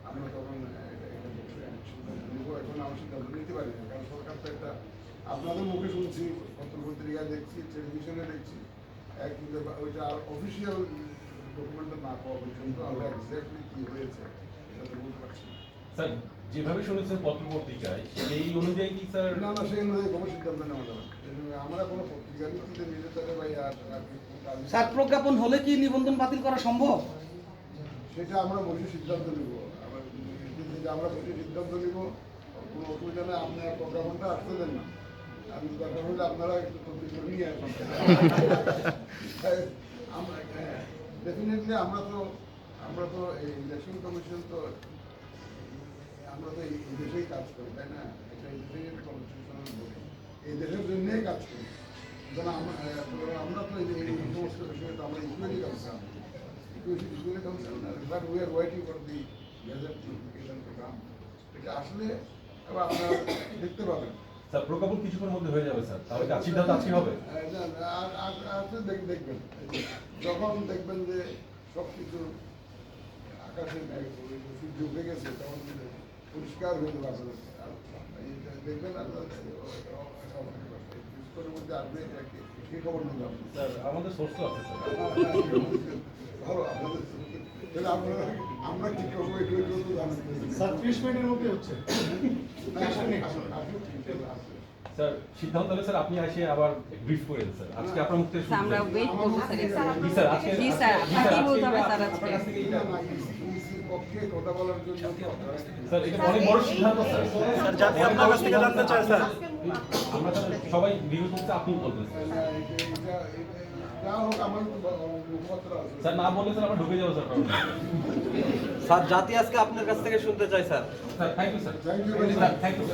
আমরা তখন এখন আমার সিদ্ধান্ত নিতে পারি না, কারণ সরকার তো একটা আপনাদের মুখে শুনছি, পত্রপত্রিকায় দেখছি, টেলিভিশনে দেখছি, কিন্তু ওইটা অফিসিয়াল ডকুমেন্ট না পাওয়া পর্যন্ত আমরা এক্স্যাক্টলি কি হয়েছে এটা তো বলতে পারছি না। স্যার যেভাবে শুনেছেন পত্রপত্রিকায় সেই অনুযায়ী কি স্যার? না না, সেই অনুযায়ী কোনো সিদ্ধান্ত নেওয়া যাবে না। আমরা কোনো পত্রিকা নীতিতে নিতে পারে ভাই আর স্যার প্রজ্ঞাপন হলে কি নিবন্ধন বাতিল করা সম্ভব? সেটা আমরা বসে সিদ্ধান্ত নিব। আমরা বসে সিদ্ধান্ত নিব, কোনো অসুবিধা নেই। আপনার প্রজ্ঞাপনটা আসতে দেন না, আমি দরকার হলে আপনারা একটু পত্রিকা নিয়ে আসবেন। আমরা ডেফিনেটলি আমরা তো এই ইলেকশন কমিশন তো আমরা তো এই দেশেই কাজ করি, তাই না? এটা এই দেশেই একটা কনস্টিটিউশনাল বডি, এই দেশের জন্যই কাজ করি। আমরা তো এই সমস্ত বিষয়ে তো আমরা equally concern, but we are waiting for the gazette notification to come. এটা আসলে এবার আপনারা দেখতে পাবেন। স্যার প্রজ্ঞাপন কিছুক্ষণের মধ্যে হয়ে যাবে স্যার, তাহলে কি সিদ্ধান্ত আজকে হবে? দেখবেন যখন দেখবেন যে সব কিছু আকাশে সূর্য উঠে গেছে, তখন পরিষ্কার হয়ে যাবে আপনাদের দেখবেন। কিছুক্ষণের মধ্যে আসবে, কি খবর নিলাম স্যার আমাদের সোর্স তো আছে স্যার। ভালো আপনাদের আমরা কি করবো একটু স্যার 30 মিনিটের মধ্যে হচ্ছে। স্যার সিদ্ধান্ত হলে স্যার আপনি এসে আবার ব্রিফ করে দেন স্যার। আজকে আপনার মুখ থেকে শুনতে আমরা চাই। ওয়েট করব স্যার। জি স্যার আজকে জি স্যার, আপনার কি বলতে হবে স্যার আজকে? আপনার কাছ থেকে এটা পক্ষে কথা বলার জন্য স্যার এটা অনেক বড় সিদ্ধান্ত স্যার। স্যার জাতি আপনার কাছ থেকে জানতে চায় স্যার। আমরা স্যার সবাই বিরোধ করতে আপনি বলবেন স্যার। যা হোক আমার মুখপাত্র আছে। স্যার না বললে স্যার আমরা ঢুকে যাবো স্যার। স্যার জাতি আজকে আপনার কাছ থেকে শুনতে চাই sir. Sir thank you sir. Thank you very much. Sir thank you.